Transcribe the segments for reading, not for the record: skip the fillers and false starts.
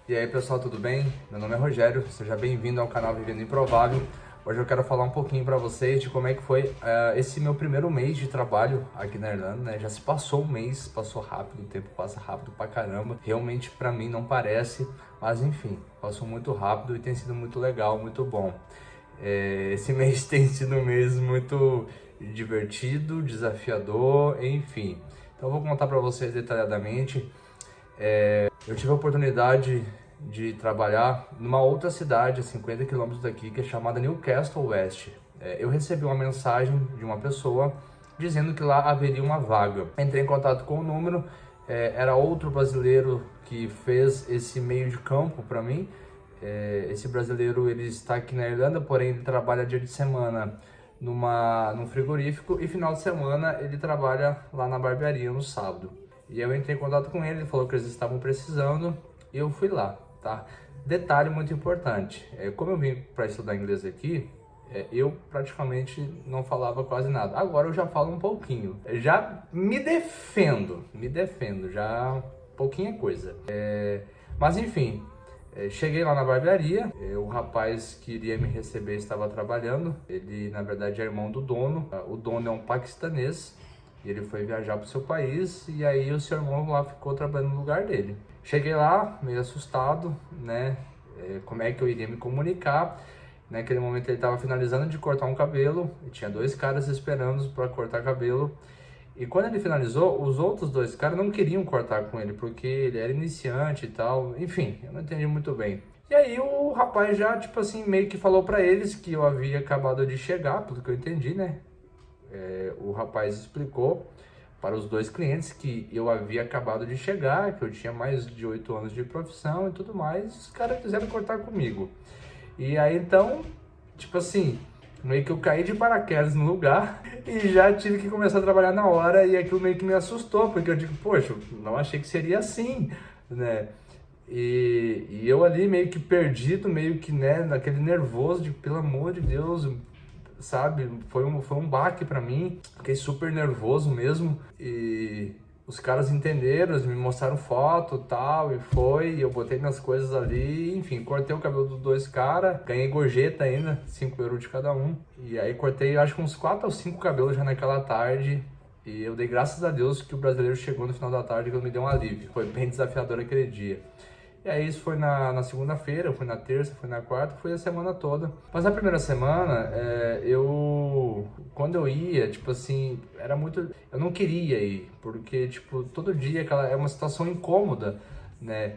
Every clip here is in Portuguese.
E aí pessoal, tudo bem? Meu nome é Rogério, seja bem-vindo ao canal Vivendo Improvável. Hoje eu quero falar um pouquinho para vocês de como é que foi esse meu primeiro mês de trabalho aqui na Irlanda, né? Já se passou um mês, passou rápido, o tempo passa rápido pra caramba. Realmente para mim não parece, mas enfim, passou muito rápido e tem sido muito legal, muito bom. Esse mês tem sido um mês muito divertido, desafiador, enfim. Então eu vou contar para vocês detalhadamente. Eu tive a oportunidade de trabalhar numa outra cidade a 50 quilômetros daqui, que é chamada Newcastle West. Eu recebi uma mensagem de uma pessoa dizendo que lá haveria uma vaga. Entrei em contato com o número, era outro brasileiro que fez esse meio de campo para mim. Esse brasileiro, ele está aqui na Irlanda, porém ele trabalha dia de semana num frigorífico e final de semana ele trabalha lá na barbearia no sábado. E eu entrei em contato com ele, ele falou que eles estavam precisando e eu fui lá, tá? Detalhe muito importante, como eu vim para estudar inglês aqui, eu praticamente não falava quase nada. Agora eu já falo um pouquinho, já me defendo, já pouquinha coisa. Mas enfim, cheguei lá na barbearia, o rapaz que iria me receber estava trabalhando, ele na verdade é irmão do dono, o dono é um paquistanês, e ele foi viajar para o seu país e aí o seu irmão lá ficou trabalhando no lugar dele. Cheguei lá meio assustado, né, como é que eu iria me comunicar. Naquele momento ele estava finalizando de cortar um cabelo, e tinha dois caras esperando para cortar cabelo. E quando ele finalizou, os outros dois caras não queriam cortar com ele, porque ele era iniciante e tal. Enfim, eu não entendi muito bem. E aí o rapaz já, tipo assim, meio que falou pra eles que eu havia acabado de chegar, pelo que eu entendi, né? O rapaz explicou para os dois clientes que eu havia acabado de chegar, que eu tinha mais de 8 anos de profissão e tudo mais. Os caras quiseram cortar comigo. E aí então, tipo assim, meio que eu caí de paraquedas no lugar e já tive que começar a trabalhar na hora, e aquilo meio que me assustou, porque eu digo, poxa, eu não achei que seria assim, né? E eu ali meio que perdido, meio que, né, naquele nervoso de, pelo amor de Deus, sabe? Foi um baque pra mim, fiquei super nervoso mesmo, e os caras entenderam, eles me mostraram foto e tal, e eu botei minhas coisas ali, enfim, cortei o cabelo dos dois caras, ganhei gorjeta ainda, 5 euros de cada um, e aí cortei acho que uns 4 ou 5 cabelos já naquela tarde, e eu dei graças a Deus que o brasileiro chegou no final da tarde, que me deu um alívio, foi bem desafiador aquele dia. E aí isso foi na segunda-feira, foi na terça, foi na quarta, foi a semana toda. Mas na primeira semana, quando eu ia, tipo assim, era muito... Eu não queria ir, porque, tipo, todo dia é uma situação incômoda, né?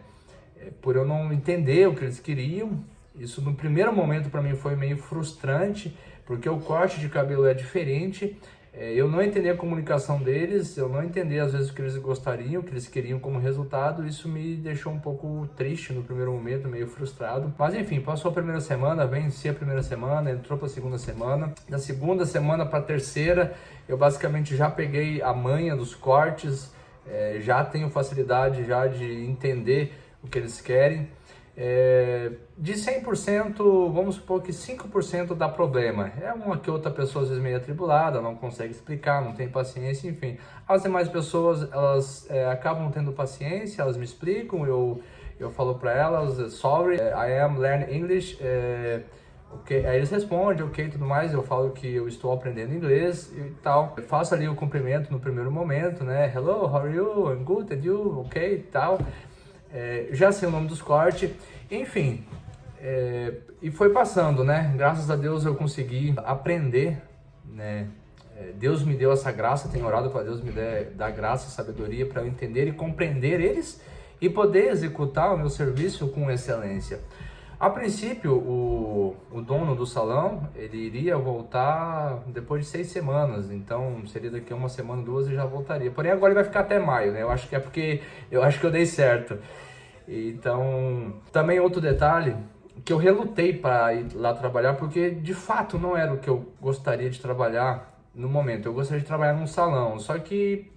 Por eu não entender o que eles queriam. Isso no primeiro momento para mim foi meio frustrante, porque o corte de cabelo é diferente. Eu não entender a comunicação deles, eu não entender às vezes o que eles gostariam, o que eles queriam como resultado. Isso me deixou um pouco triste no primeiro momento, meio frustrado. Mas enfim, passou a primeira semana, venci a primeira semana, entrou para a segunda semana. Da segunda semana para a terceira, eu basicamente já peguei a manha dos cortes, já tenho facilidade já de entender o que eles querem. De 100%, vamos supor que 5% dá problema. É uma que outra pessoa às vezes meio atribulada, não consegue explicar, não tem paciência, enfim. As demais pessoas, elas acabam tendo paciência, elas me explicam, eu falo para elas, sorry, I am learning English, okay. Aí eles respondem, ok, tudo mais, eu falo que eu estou aprendendo inglês e tal. Eu faço ali o cumprimento no primeiro momento, né? Hello, how are you? I'm good, and you? Ok, e tal. Já sei o nome dos cortes, enfim, e foi passando, né? Graças a Deus eu consegui aprender, né? Deus me deu essa graça, tenho orado para Deus me dar graça e sabedoria para eu entender e compreender eles e poder executar o meu serviço com excelência. A princípio, o dono do salão, ele iria voltar depois de 6 semanas, então seria daqui a uma semana, 2 e já voltaria. Porém, agora ele vai ficar até maio, né? Eu acho que é porque eu acho que eu dei certo. Então, também outro detalhe, que eu relutei para ir lá trabalhar, porque de fato não era o que eu gostaria de trabalhar no momento. Eu gostaria de trabalhar num salão, só que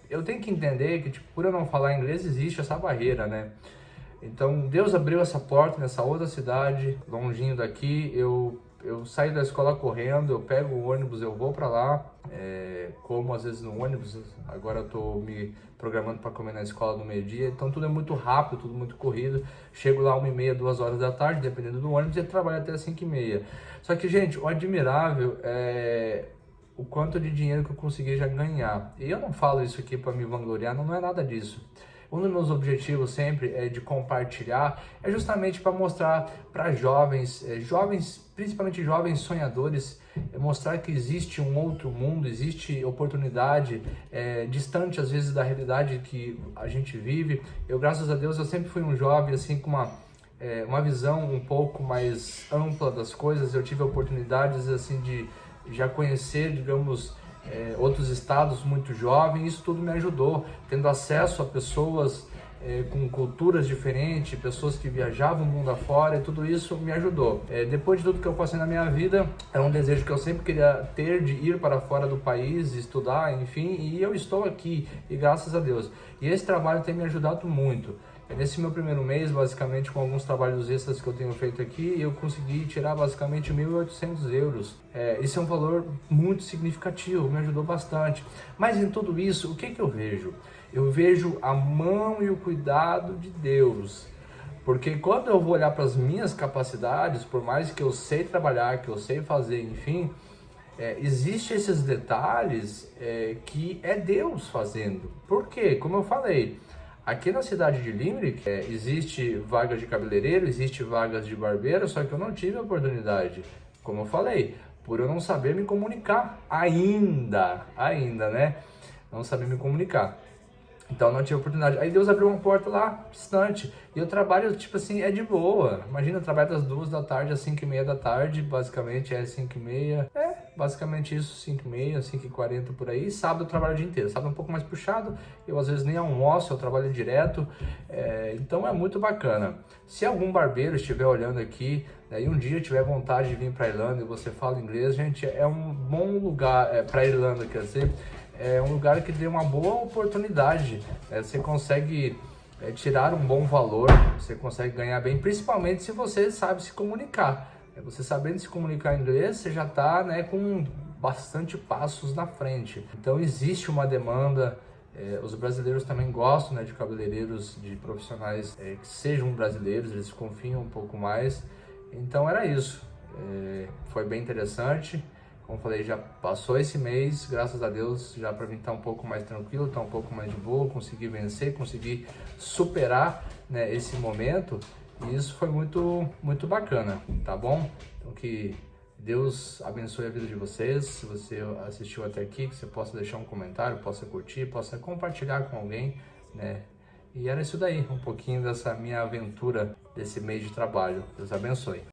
eu tenho que entender que, tipo, por eu não falar inglês, existe essa barreira, né? Então, Deus abriu essa porta nessa outra cidade, longinho daqui. Eu eu saio da escola correndo, eu pego o ônibus, eu vou para lá, como às vezes no ônibus, agora eu tô me programando para comer na escola no meio-dia, então tudo é muito rápido, tudo muito corrido, chego lá 1h30, 2 horas da tarde, dependendo do ônibus, e trabalho até 5h30. Só que, gente, o admirável é o quanto de dinheiro que eu consegui já ganhar. E eu não falo isso aqui para me vangloriar, não é nada disso. Um dos meus objetivos sempre é de compartilhar, é justamente para mostrar para jovens, principalmente jovens sonhadores, mostrar que existe um outro mundo, existe oportunidade distante às vezes da realidade que a gente vive. Eu, graças a Deus, eu sempre fui um jovem assim com uma visão um pouco mais ampla das coisas. Eu tive oportunidades assim de já conhecer, digamos, outros estados muito jovens. Isso tudo me ajudou, tendo acesso a pessoas com culturas diferentes, pessoas que viajavam o mundo afora, e tudo isso me ajudou. Depois de tudo que eu passei na minha vida, é um desejo que eu sempre queria ter, de ir para fora do país, estudar, enfim, e eu estou aqui, e graças a Deus. E esse trabalho tem me ajudado muito. Nesse meu primeiro mês, basicamente, com alguns trabalhos extras que eu tenho feito aqui, eu consegui tirar basicamente 1.800 euros. Isso é um valor muito significativo, me ajudou bastante. Mas em tudo isso, o que eu vejo? Eu vejo a mão e o cuidado de Deus. Porque quando eu vou olhar para as minhas capacidades, por mais que eu sei trabalhar, que eu sei fazer, enfim, existem esses detalhes que é Deus fazendo. Por quê? Como eu falei, aqui na cidade de Limerick, existe vagas de cabeleireiro, existe vagas de barbeiro, só que eu não tive a oportunidade, como eu falei, por eu não saber me comunicar ainda, né? Não saber me comunicar. Então não tive oportunidade. Aí Deus abriu uma porta lá, distante. E eu trabalho, tipo assim, é de boa. Imagina, eu trabalho das 2 da tarde às 5h30 da tarde, basicamente 5h30. Basicamente isso, 5h30, 5h40 por aí. Sábado eu trabalho o dia inteiro. Sábado é um pouco mais puxado. Eu às vezes nem almoço, eu trabalho direto. Então é muito bacana. Se algum barbeiro estiver olhando aqui, e um dia tiver vontade de vir para Irlanda e você fala inglês, gente, é um bom lugar para Irlanda, quer dizer, é um lugar que dê uma boa oportunidade. Você consegue tirar um bom valor, você consegue ganhar bem, principalmente se você sabe se comunicar. Você sabendo se comunicar em inglês, você já está com bastante passos na frente. Então existe uma demanda. Os brasileiros também gostam de cabeleireiros, de profissionais que sejam brasileiros, eles confiam um pouco mais. Então era isso. Foi bem interessante. Como falei, já passou esse mês, graças a Deus, já para mim tá um pouco mais tranquilo, tá um pouco mais de boa, consegui vencer, consegui superar esse momento, e isso foi muito, muito bacana, tá bom? Então que Deus abençoe a vida de vocês. Se você assistiu até aqui, que você possa deixar um comentário, possa curtir, possa compartilhar com alguém, E era isso daí, um pouquinho dessa minha aventura desse mês de trabalho. Deus abençoe.